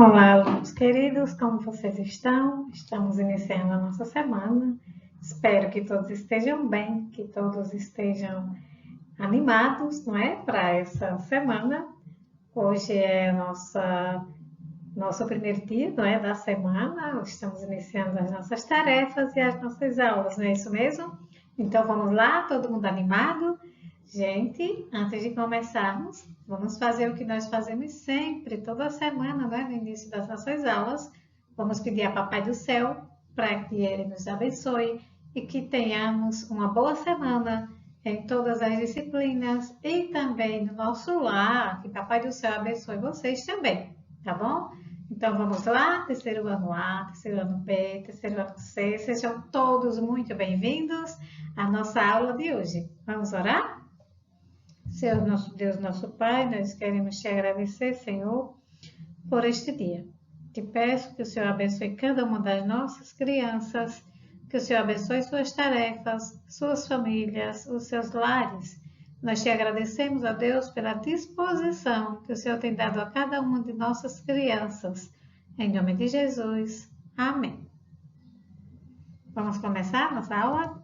Olá, alunos queridos, como vocês estão? Estamos iniciando a nossa semana. Espero que todos estejam bem, que todos estejam animados, não é? Para essa semana. Hoje é nosso primeiro dia, não é? Da semana. Estamos iniciando as nossas tarefas e as nossas aulas, não é isso mesmo? Então vamos lá, todo mundo animado? Gente, antes de começarmos, vamos fazer o que nós fazemos sempre, toda semana, né? No início das nossas aulas. Vamos pedir a Papai do Céu para que Ele nos abençoe e que tenhamos uma boa semana em todas as disciplinas e também no nosso lar. Que Papai do Céu abençoe vocês também, tá bom? Então vamos lá, terceiro ano A, terceiro ano B, terceiro ano C, sejam todos muito bem-vindos à nossa aula de hoje. Vamos orar? Senhor nosso Deus, nosso Pai, nós queremos te agradecer, Senhor, por este dia. Te peço que o Senhor abençoe cada uma das nossas crianças, que o Senhor abençoe suas tarefas, suas famílias, os seus lares. Nós te agradecemos, ó Deus, pela disposição que o Senhor tem dado a cada uma de nossas crianças. Em nome de Jesus. Amém. Vamos começar nossa aula?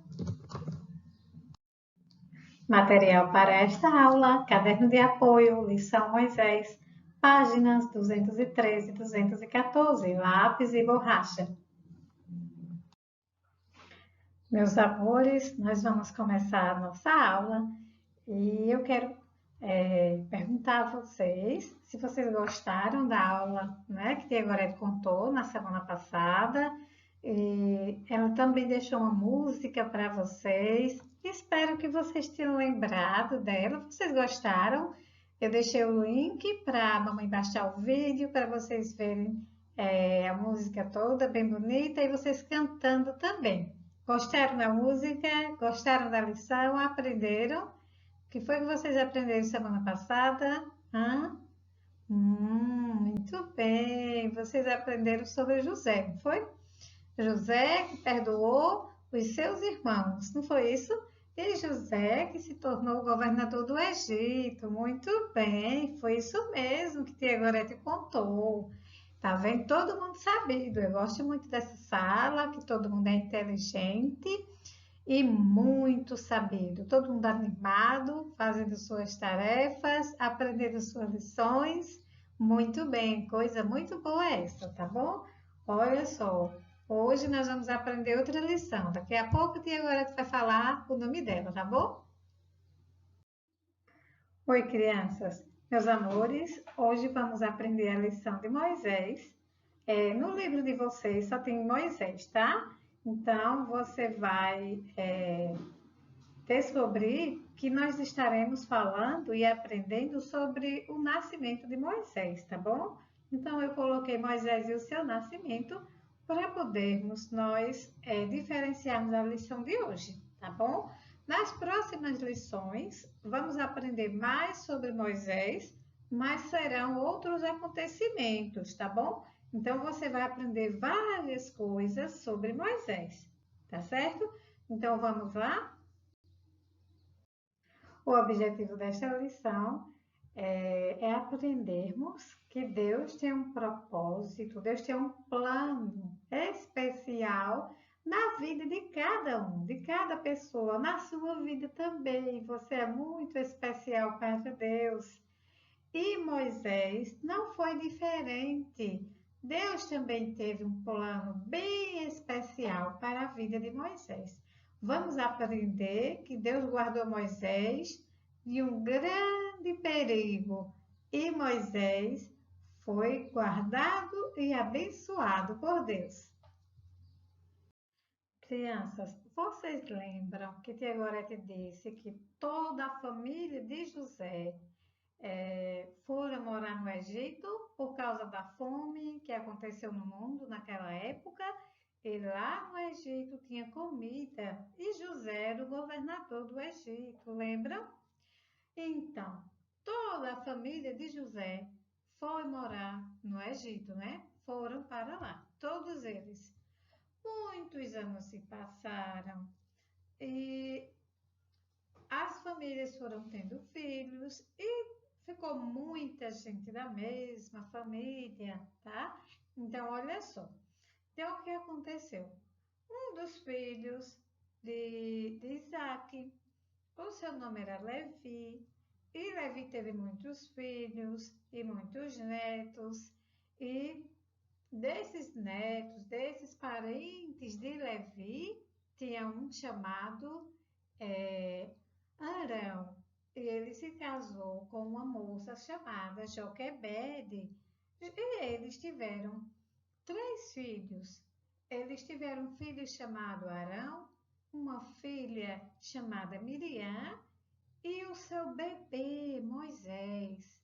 Material para esta aula, caderno de apoio, lição Moisés, páginas 213 e 214, lápis e borracha. Meus amores, nós vamos começar a nossa aula e eu quero perguntar a vocês se vocês gostaram da aula, né, que a Gorete contou na semana passada. E ela também deixou uma música para vocês. Espero que vocês tenham lembrado dela. Vocês gostaram? Eu deixei o link para a mamãe baixar o vídeo para vocês verem a música toda bem bonita e vocês cantando também. Gostaram da música? Gostaram da lição? Aprenderam? O que foi que vocês aprenderam semana passada? Hã? Muito bem. Vocês aprenderam sobre José, não foi? José que perdoou os seus irmãos, não foi isso? E José que se tornou governador do Egito. Muito bem, foi isso mesmo que Tia Gorete contou. Tá vendo? Todo mundo sabido. Eu gosto muito dessa sala, que todo mundo é inteligente e muito sabido. Todo mundo animado, fazendo suas tarefas, aprendendo suas lições. Muito bem, coisa muito boa essa, tá bom? Olha só, hoje nós vamos aprender outra lição. Daqui a pouco a Tia Gorete vai falar o nome dela, tá bom? Oi, crianças, meus amores. Hoje vamos aprender a lição de Moisés. No livro de vocês só tem Moisés, tá? Então, você vai descobrir que nós estaremos falando e aprendendo sobre o nascimento de Moisés, tá bom? Então, eu coloquei Moisés e o seu nascimento para podermos nós diferenciarmos a lição de hoje, tá bom? Nas próximas lições, vamos aprender mais sobre Moisés, mas serão outros acontecimentos, tá bom? Então, você vai aprender várias coisas sobre Moisés, tá certo? Então, vamos lá? O objetivo desta lição é aprendermos que Deus tem um propósito, Deus tem um plano especial na vida de cada pessoa, na sua vida também. Você é muito especial para Deus. E Moisés não foi diferente. Deus também teve um plano bem especial para a vida de Moisés. Vamos aprender que Deus guardou Moisés de um grande perigo e Moisés foi guardado e abençoado por Deus. Crianças, vocês lembram que Tia Gorete disse que toda a família de José foram morar no Egito por causa da fome que aconteceu no mundo naquela época? E lá no Egito tinha comida e José era o governador do Egito, lembram? Então, toda a família de José foi morar no Egito, né? Foram para lá, todos eles. Muitos anos se passaram e as famílias foram tendo filhos e ficou muita gente da mesma família, tá? Então, olha só. Então, o que aconteceu? Um dos filhos de Isaac, o seu nome era Levi, e Levi teve muitos filhos e muitos netos, e desses netos, desses parentes de Levi, tinha um chamado Arão. E ele se casou com uma moça chamada Joquebede. E eles tiveram 3 filhos. Eles tiveram um filho chamado Arão, uma filha chamada Miriam e o seu bebê Moisés.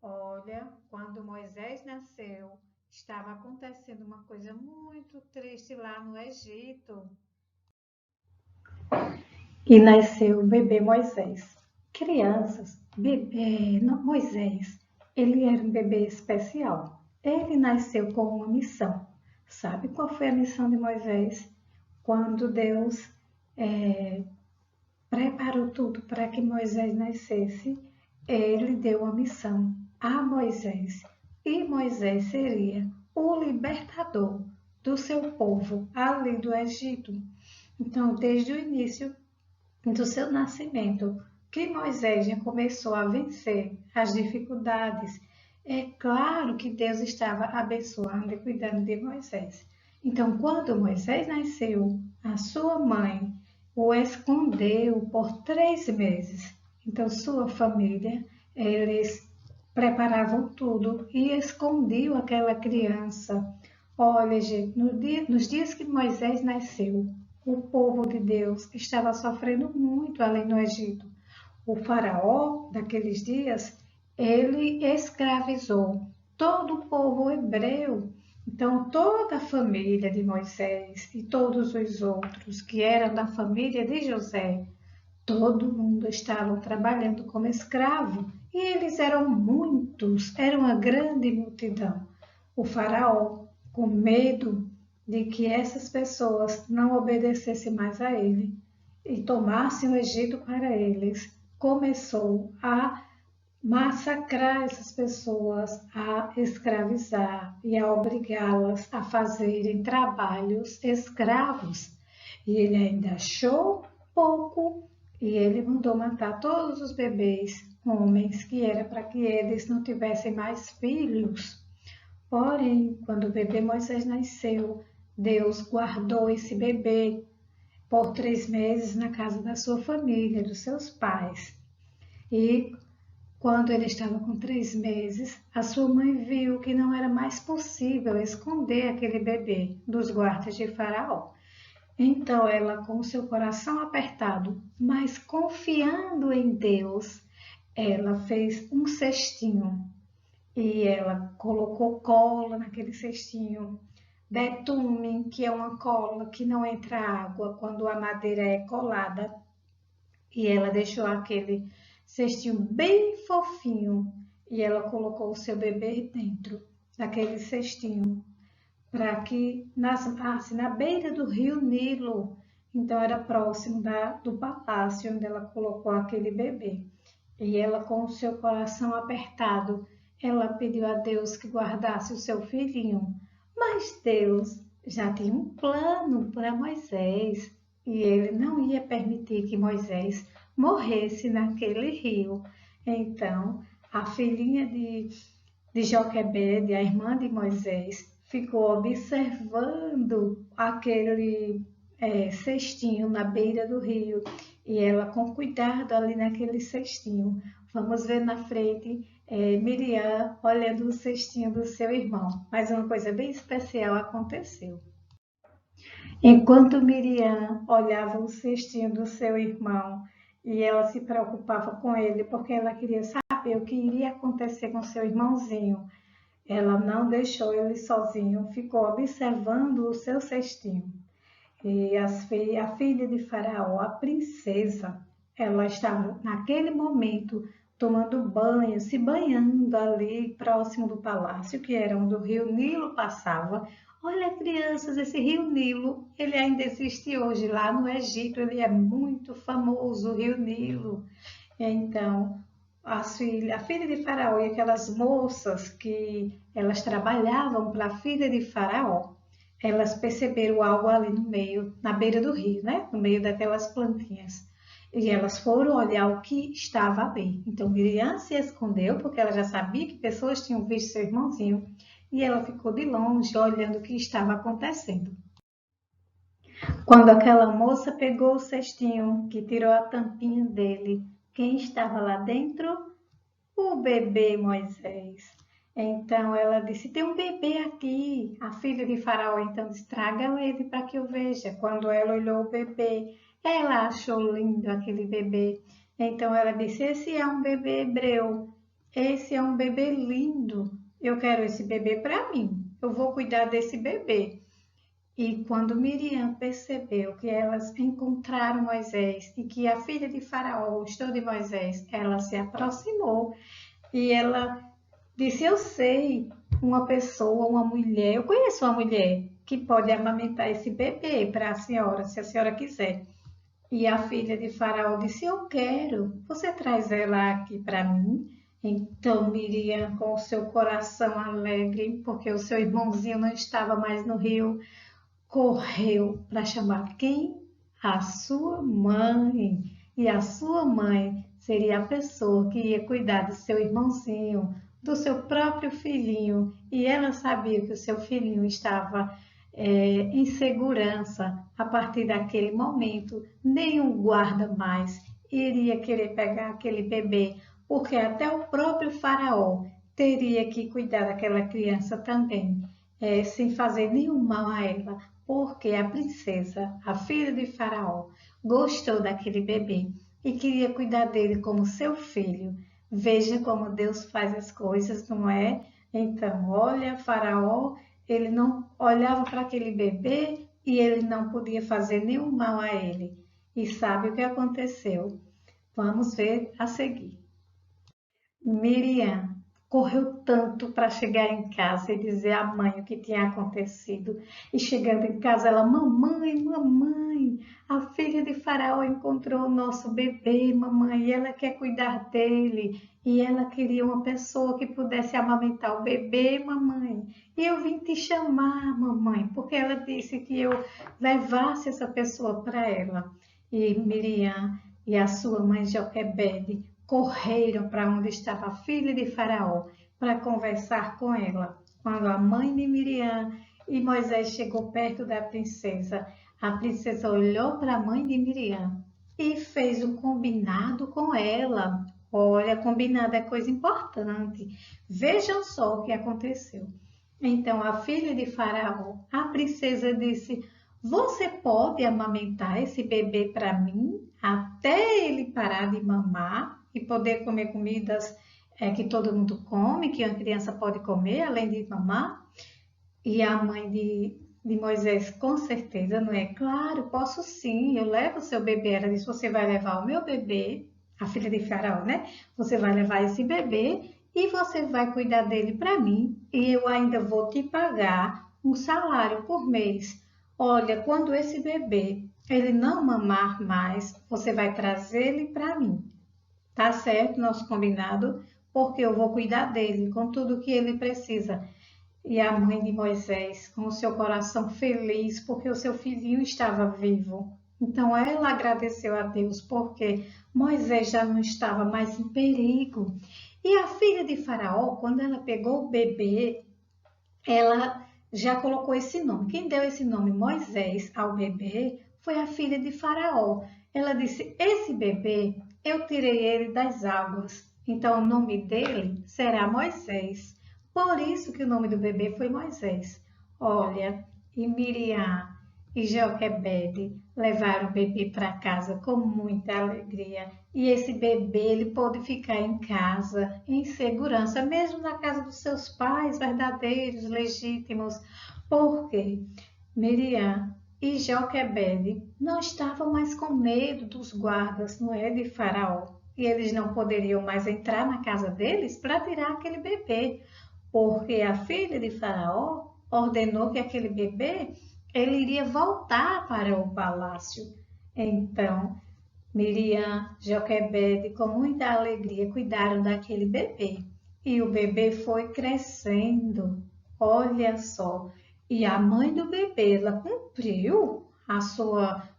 Olha, quando Moisés nasceu, estava acontecendo uma coisa muito triste lá no Egito. E nasceu o bebê Moisés. Crianças, Moisés, ele era um bebê especial. Ele nasceu com uma missão. Sabe qual foi a missão de Moisés? Quando Deus preparou tudo para que Moisés nascesse, ele deu a missão a Moisés. E Moisés seria o libertador do seu povo ali do Egito. Então, desde o início do seu nascimento, que Moisés já começou a vencer as dificuldades. É claro que Deus estava abençoando e cuidando de Moisés. Então, quando Moisés nasceu, a sua mãe o escondeu por 3 meses. Então, sua família, eles preparavam tudo e escondiam aquela criança. Olha, gente, nos dias que Moisés nasceu, o povo de Deus estava sofrendo muito ali no Egito. O faraó daqueles dias, ele escravizou todo o povo hebreu. Então, toda a família de Moisés e todos os outros que eram da família de José, todo mundo estava trabalhando como escravo e eles eram muitos, era uma grande multidão. O faraó, com medo de que essas pessoas não obedecessem mais a ele e tomassem o Egito para eles, começou a massacrar essas pessoas, a escravizar e a obrigá-las a fazerem trabalhos escravos. E ele ainda achou pouco e ele mandou matar todos os bebês homens, que era para que eles não tivessem mais filhos. Porém, quando o bebê Moisés nasceu, Deus guardou esse bebê por 3 meses na casa da sua família, dos seus pais. E quando ele estava com 3 meses, a sua mãe viu que não era mais possível esconder aquele bebê dos guardas de Faraó. Então ela, com o seu coração apertado, mas confiando em Deus, ela fez um cestinho e ela colocou cola naquele cestinho, betume, que é uma cola que não entra água quando a madeira é colada, e ela deixou aquele cestinho bem fofinho e ela colocou o seu bebê dentro daquele cestinho para que nascesse na beira do rio Nilo. Então era próximo do palácio onde ela colocou aquele bebê. E ela, com o seu coração apertado, ela pediu a Deus que guardasse o seu filhinho. Mas Deus já tinha um plano para Moisés e ele não ia permitir que Moisés morresse naquele rio. Então, a filhinha de Joquebede, a irmã de Moisés, ficou observando aquele cestinho na beira do rio e ela com cuidado ali naquele cestinho. Vamos ver na frente Miriam olhando o cestinho do seu irmão. Mas uma coisa bem especial aconteceu. Enquanto Miriam olhava o cestinho do seu irmão e ela se preocupava com ele porque ela queria saber o que iria acontecer com seu irmãozinho, ela não deixou ele sozinho, ficou observando o seu cestinho. E a filha de Faraó, a princesa, ela estava naquele momento tomando banho, se banhando ali próximo do palácio, que era onde o rio Nilo passava. Olha, crianças, esse rio Nilo, ele ainda existe hoje lá no Egito, ele é muito famoso, o rio Nilo. Então, a filha de Faraó e aquelas moças que elas trabalhavam para a filha de Faraó, elas perceberam algo ali no meio, na beira do rio, né? No meio daquelas plantinhas. E elas foram olhar o que estava ali. Então Miriam se escondeu, porque ela já sabia que pessoas tinham visto seu irmãozinho, e ela ficou de longe olhando o que estava acontecendo. Quando aquela moça pegou o cestinho, que tirou a tampinha dele, quem estava lá dentro? O bebê Moisés. Então ela disse: Tem um bebê aqui. A filha de Faraó então disse: Traga ele para que eu veja. Quando ela olhou o bebê, ela achou lindo aquele bebê. Então ela disse: Esse é um bebê hebreu. Esse é um bebê lindo. Eu quero esse bebê para mim. Eu vou cuidar desse bebê. E quando Miriam percebeu que elas encontraram Moisés e que a filha de Faraó gostou de Moisés, ela se aproximou e ela disse: Eu sei uma pessoa, uma mulher, eu conheço uma mulher que pode amamentar esse bebê para a senhora, se a senhora quiser. E a filha de Faraó disse: Eu quero, você traz ela aqui para mim. Então Miriam, com o seu coração alegre, porque o seu irmãozinho não estava mais no rio, correu para chamar quem? A sua mãe. E a sua mãe seria a pessoa que ia cuidar do seu irmãozinho, do seu próprio filhinho. E ela sabia que o seu filhinho estava em segurança. A partir daquele momento, nenhum guarda mais iria querer pegar aquele bebê, porque até o próprio faraó teria que cuidar daquela criança também, sem fazer nenhum mal a ela, porque a princesa, a filha de Faraó, gostou daquele bebê e queria cuidar dele como seu filho. Veja como Deus faz as coisas, não é? Então, olha, Faraó, ele não olhava para aquele bebê e ele não podia fazer nenhum mal a ele. E sabe o que aconteceu? Vamos ver a seguir. Miriam correu tanto para chegar em casa e dizer à mãe o que tinha acontecido. E chegando em casa, ela: Mamãe, mamãe, a filha de Faraó encontrou o nosso bebê, mamãe, e ela quer cuidar dele. E ela queria uma pessoa que pudesse amamentar o bebê, mamãe. E eu vim te chamar, mamãe, porque ela disse que eu levasse essa pessoa para ela. E Miriam e a sua mãe Joquebede correram para onde estava a filha de Faraó para conversar com ela. Quando a mãe de Miriam e Moisés chegou perto da princesa, a princesa olhou para a mãe de Miriam e fez um combinado com ela. Olha, combinado é coisa importante. Vejam só o que aconteceu. Então a filha de Faraó, a princesa disse: Você pode amamentar esse bebê para mim até ele parar de mamar e poder comer comidas que todo mundo come, que a criança pode comer além de mamar? E a mãe de Moisés, com certeza, não é? Claro, posso sim, eu levo o seu bebê. Ela disse: Você vai levar o meu bebê, a filha de Faraó, né? Você vai levar esse bebê e você vai cuidar dele para mim, e eu ainda vou te pagar um salário por mês. Olha, quando esse bebê ele não mamar mais, você vai trazer ele para mim. Tá certo, nosso combinado, porque eu vou cuidar dele com tudo o que ele precisa. E a mãe de Moisés, com o seu coração feliz, porque o seu filhinho estava vivo. Então ela agradeceu a Deus, porque Moisés já não estava mais em perigo. E a filha de Faraó, quando ela pegou o bebê, ela já colocou esse nome. Quem deu esse nome Moisés ao bebê foi a filha de Faraó. Ela disse: Esse bebê, eu tirei ele das águas, então o nome dele será Moisés. Por isso que o nome do bebê foi Moisés. Olha, e Miriam e Joquebede levaram o bebê para casa com muita alegria. E esse bebê ele pôde ficar em casa, em segurança, mesmo na casa dos seus pais verdadeiros, legítimos, porque Miriam e Joquebede não estavam mais com medo dos guardas, não é, de Faraó. E eles não poderiam mais entrar na casa deles para tirar aquele bebê, porque a filha de Faraó ordenou que aquele bebê ele iria voltar para o palácio. Então, Miriam, Joquebede, com muita alegria, cuidaram daquele bebê. E o bebê foi crescendo. Olha só. E a mãe do bebê, ela cumpriu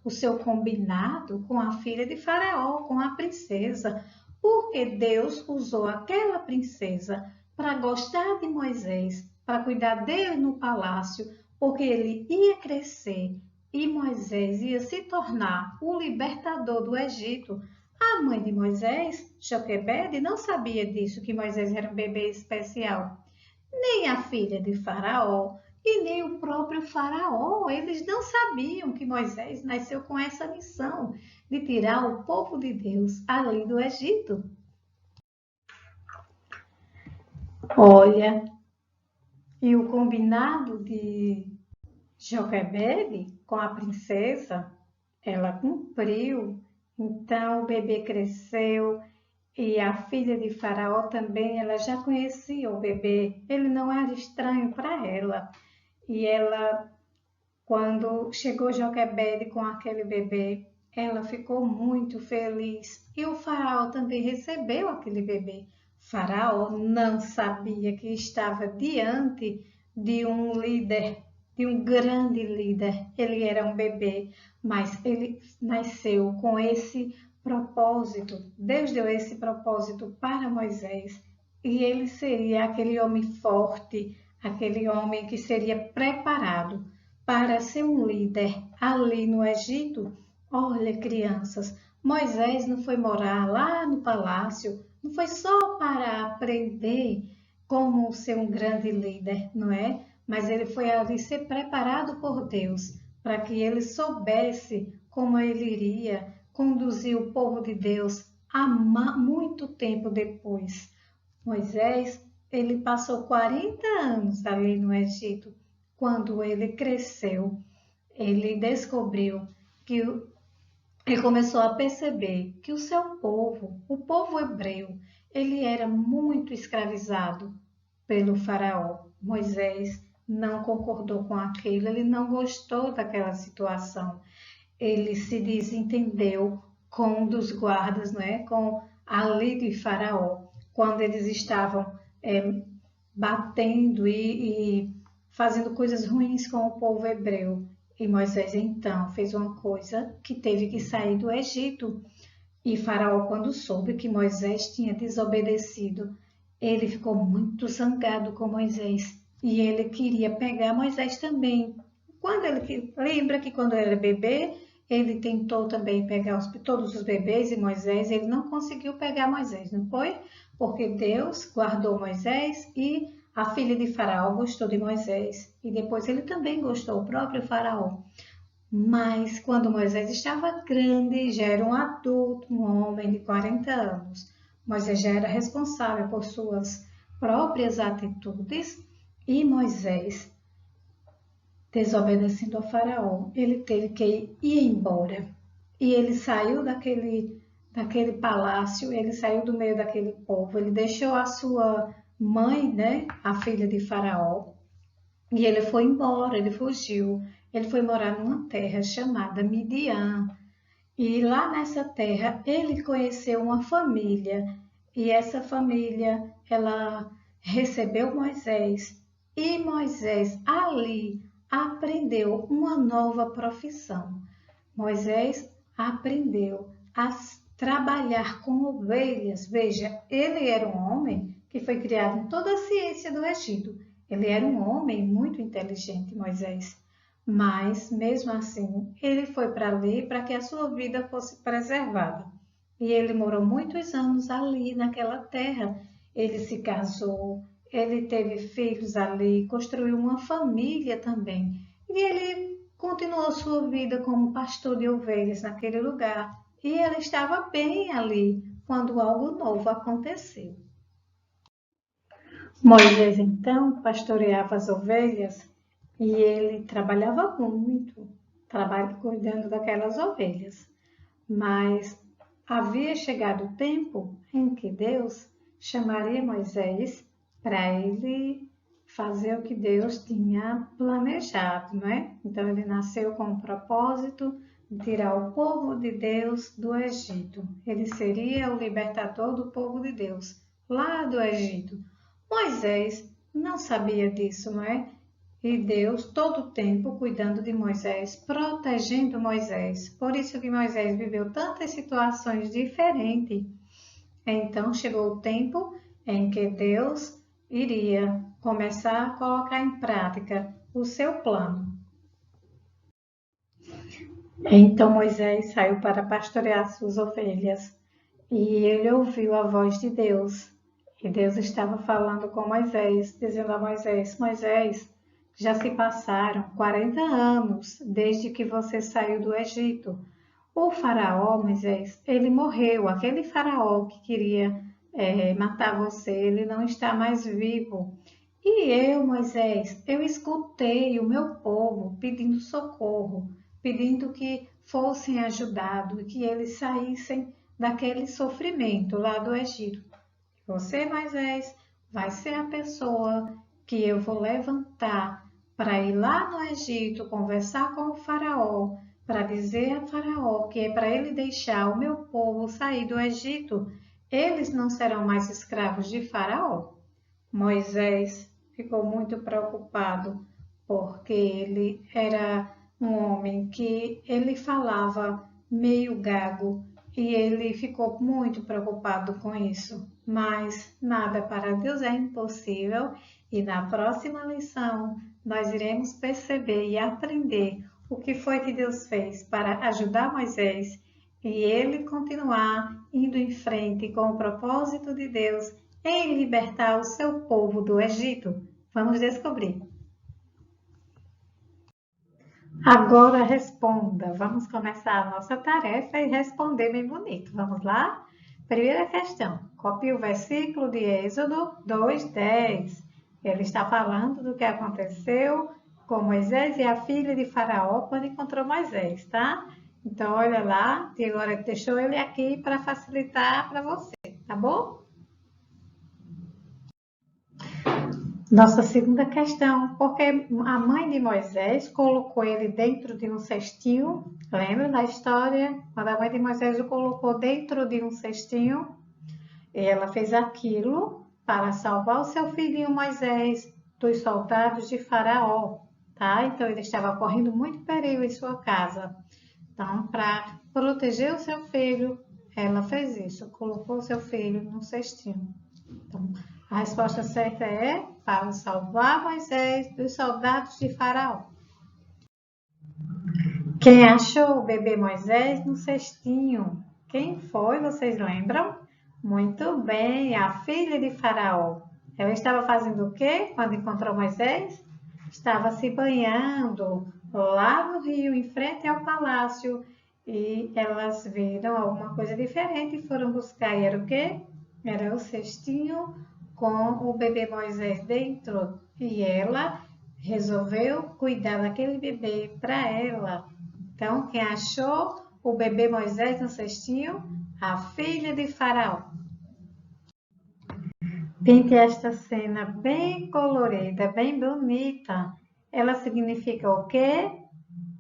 o seu combinado com a filha de Faraó, com a princesa, porque Deus usou aquela princesa para gostar de Moisés, para cuidar dele no palácio, porque ele ia crescer e Moisés ia se tornar o libertador do Egito. A mãe de Moisés, Joquebede, não sabia disso, que Moisés era um bebê especial. Nem a filha de Faraó e nem o próprio Faraó. Eles não sabiam que Moisés nasceu com essa missão de tirar o povo de Deus ali do Egito. Olha, e o combinado de Joquebede com a princesa, ela cumpriu. Então o bebê cresceu e a filha de Faraó também, ela já conhecia o bebê. Ele não era estranho para ela. E ela, quando chegou Joquebede com aquele bebê, ela ficou muito feliz. E o faraó também recebeu aquele bebê. Faraó não sabia que estava diante de um líder, de um grande líder. Ele era um bebê, mas ele nasceu com esse propósito. Deus deu esse propósito para Moisés. E ele seria aquele homem forte, aquele homem que seria preparado para ser um líder ali no Egito. Olha, crianças, Moisés não foi morar lá no palácio, não foi só para aprender como ser um grande líder, não é? Mas ele foi ali ser preparado por Deus para que ele soubesse como ele iria conduzir o povo de Deus há muito tempo depois. Moisés, ele passou 40 anos ali no Egito. Quando ele cresceu, ele descobriu que ele começou a perceber que o seu povo, o povo hebreu, ele era muito escravizado pelo faraó. Moisés não concordou com aquilo, ele não gostou daquela situação. Ele se desentendeu com um dos guardas, né, com ali de faraó, quando eles estavam batendo e fazendo coisas ruins com o povo hebreu. E Moisés então fez uma coisa que teve que sair do Egito. E Faraó, quando soube que Moisés tinha desobedecido, ele ficou muito zangado com Moisés e ele queria pegar Moisés também. Lembra que quando ele era bebê, ele tentou também pegar todos os bebês e Moisés, ele não conseguiu pegar Moisés, não foi? Porque Deus guardou Moisés e a filha de Faraó gostou de Moisés e depois ele também gostou, o próprio Faraó. Mas quando Moisés estava grande, já era um adulto, um homem de 40 anos, Moisés já era responsável por suas próprias atitudes e Moisés, desobedecendo ao faraó, ele teve que ir embora. E ele saiu daquele palácio, ele saiu do meio daquele povo, ele deixou a sua mãe, né, a filha de faraó, e ele foi embora, ele fugiu. Ele foi morar numa terra chamada Midian. E lá nessa terra ele conheceu uma família. E essa família, ela recebeu Moisés. E Moisés ali aprendeu uma nova profissão. Moisés aprendeu a trabalhar com ovelhas. Veja, ele era um homem que foi criado em toda a ciência do Egito. Ele era um homem muito inteligente, Moisés. Mas, mesmo assim, ele foi para ali para que a sua vida fosse preservada. E ele morou muitos anos ali naquela terra. Ele se casou, ele teve filhos ali, construiu uma família também. E ele continuou sua vida como pastor de ovelhas naquele lugar. E ele estava bem ali quando algo novo aconteceu. Moisés então pastoreava as ovelhas e ele trabalhava muito, cuidando daquelas ovelhas. Mas havia chegado o tempo em que Deus chamaria Moisés para ele fazer o que Deus tinha planejado, não é? Então ele nasceu com um propósito, tirar o povo de Deus do Egito. Ele seria o libertador do povo de Deus, lá do Egito. Moisés não sabia disso, não é? E Deus, todo o tempo, cuidando de Moisés, protegendo Moisés. Por isso que Moisés viveu tantas situações diferentes. Então chegou o tempo em que Deus iria começar a colocar em prática o seu plano. Então Moisés saiu para pastorear suas ovelhas e ele ouviu a voz de Deus. E Deus estava falando com Moisés, dizendo a Moisés: Moisés, já se passaram 40 anos desde que você saiu do Egito. O faraó, Moisés, ele morreu. Aquele faraó que queria matar você, ele não está mais vivo. E eu, Moisés, eu escutei o meu povo pedindo socorro, pedindo que fossem ajudados, que eles saíssem daquele sofrimento lá do Egito. Você, Moisés, vai ser a pessoa que eu vou levantar para ir lá no Egito conversar com o faraó, para dizer a faraó que é para ele deixar o meu povo sair do Egito. Eles não serão mais escravos de faraó. Moisés ficou muito preocupado porque ele era um homem que ele falava meio gago e ele ficou muito preocupado com isso. Mas nada para Deus é impossível e na próxima lição nós iremos perceber e aprender o que foi que Deus fez para ajudar Moisés e ele continuar indo em frente com o propósito de Deus em libertar o seu povo do Egito? Vamos descobrir. Agora responda. Vamos começar a nossa tarefa e responder bem bonito. Vamos lá? Primeira questão. Copie o versículo de Êxodo 2:10. Ele está falando do que aconteceu com Moisés e a filha de Faraó quando encontrou Moisés, tá? Então, olha lá, que agora deixou ele aqui para facilitar para você, tá bom? Nossa segunda questão, porque a mãe de Moisés colocou ele dentro de um cestinho, lembra da história? Quando a mãe de Moisés o colocou dentro de um cestinho, ela fez aquilo para salvar o seu filhinho Moisés dos soldados de Faraó, tá? Então ele estava correndo muito perigo em sua casa. Então, para proteger o seu filho, ela fez isso, colocou o seu filho no cestinho. Então, a resposta certa é para salvar Moisés dos soldados de Faraó. Quem achou o bebê Moisés no cestinho? Quem foi? Vocês lembram? Muito bem, a filha de Faraó. Ela estava fazendo o quê quando encontrou Moisés? Estava se banhando lá no rio, em frente ao palácio. E elas viram alguma coisa diferente e foram buscar. E era o quê? Era o cestinho com o bebê Moisés dentro. E ela resolveu cuidar daquele bebê para ela. Então, quem achou o bebê Moisés no cestinho? A filha de Faraó. Pinte esta cena bem colorida, bem bonita. Ela significa o quê?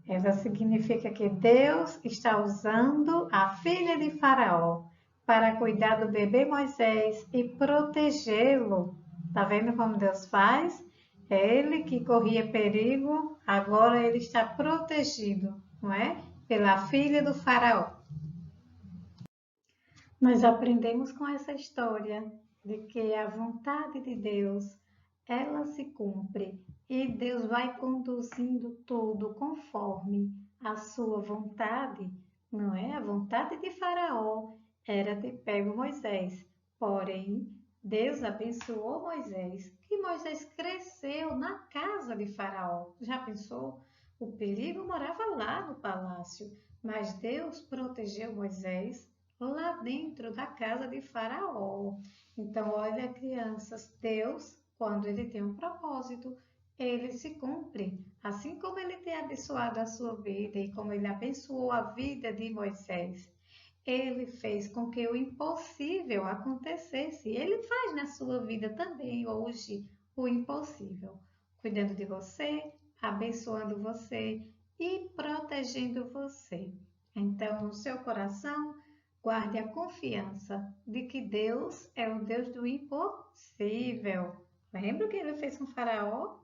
Ela significa que Deus está usando a filha de Faraó para cuidar do bebê Moisés e protegê-lo. Tá vendo como Deus faz? Ele que corria perigo, agora ele está protegido, não é? Pela filha do Faraó. Nós aprendemos com essa história de que a vontade de Deus, ela se cumpre e Deus vai conduzindo tudo conforme a sua vontade, não é? A vontade de Faraó era ter pego Moisés, porém Deus abençoou Moisés, que Moisés cresceu na casa de Faraó. Já pensou? O perigo morava lá no palácio, mas Deus protegeu Moisés lá dentro da casa de Faraó. Então, olha, crianças, Deus, quando ele tem um propósito, ele se cumpre. Assim como ele tem abençoado a sua vida e como ele abençoou a vida de Moisés, ele fez com que o impossível acontecesse. Ele faz na sua vida também hoje o impossível, cuidando de você, abençoando você e protegendo você. Então, no seu coração, guarde a confiança de que Deus é o Deus do impossível. Lembra o que ele fez com Faraó? O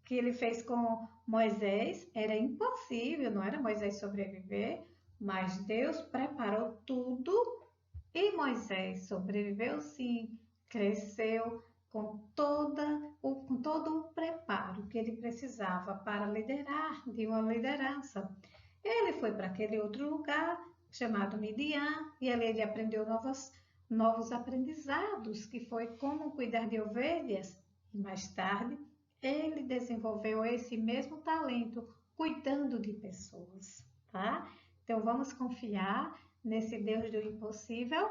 que ele fez com Moisés? Era impossível, não era Moisés sobreviver, mas Deus preparou tudo e Moisés sobreviveu sim, cresceu com todo o preparo que ele precisava para liderar de uma liderança. Ele foi para aquele outro lugar chamado Midian e ali ele aprendeu novos aprendizados, que foi como cuidar de ovelhas. E mais tarde ele desenvolveu esse mesmo talento cuidando de pessoas, tá? Então vamos confiar nesse Deus do impossível.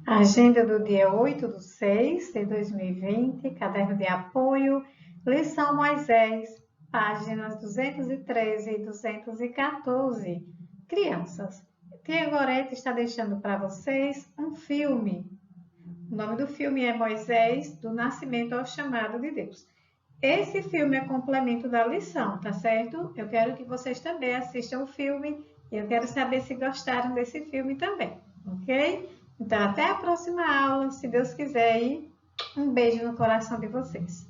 Agenda do dia 8/6 de 2020, caderno de apoio, lição Moisés, páginas 213 e 214. Crianças, Tia Gorete está deixando para vocês um filme. O nome do filme é Moisés, do Nascimento ao Chamado de Deus. Esse filme é complemento da lição, tá certo? Eu quero que vocês também assistam o filme e eu quero saber se gostaram desse filme também, ok? Então, até a próxima aula, se Deus quiser, e um beijo no coração de vocês.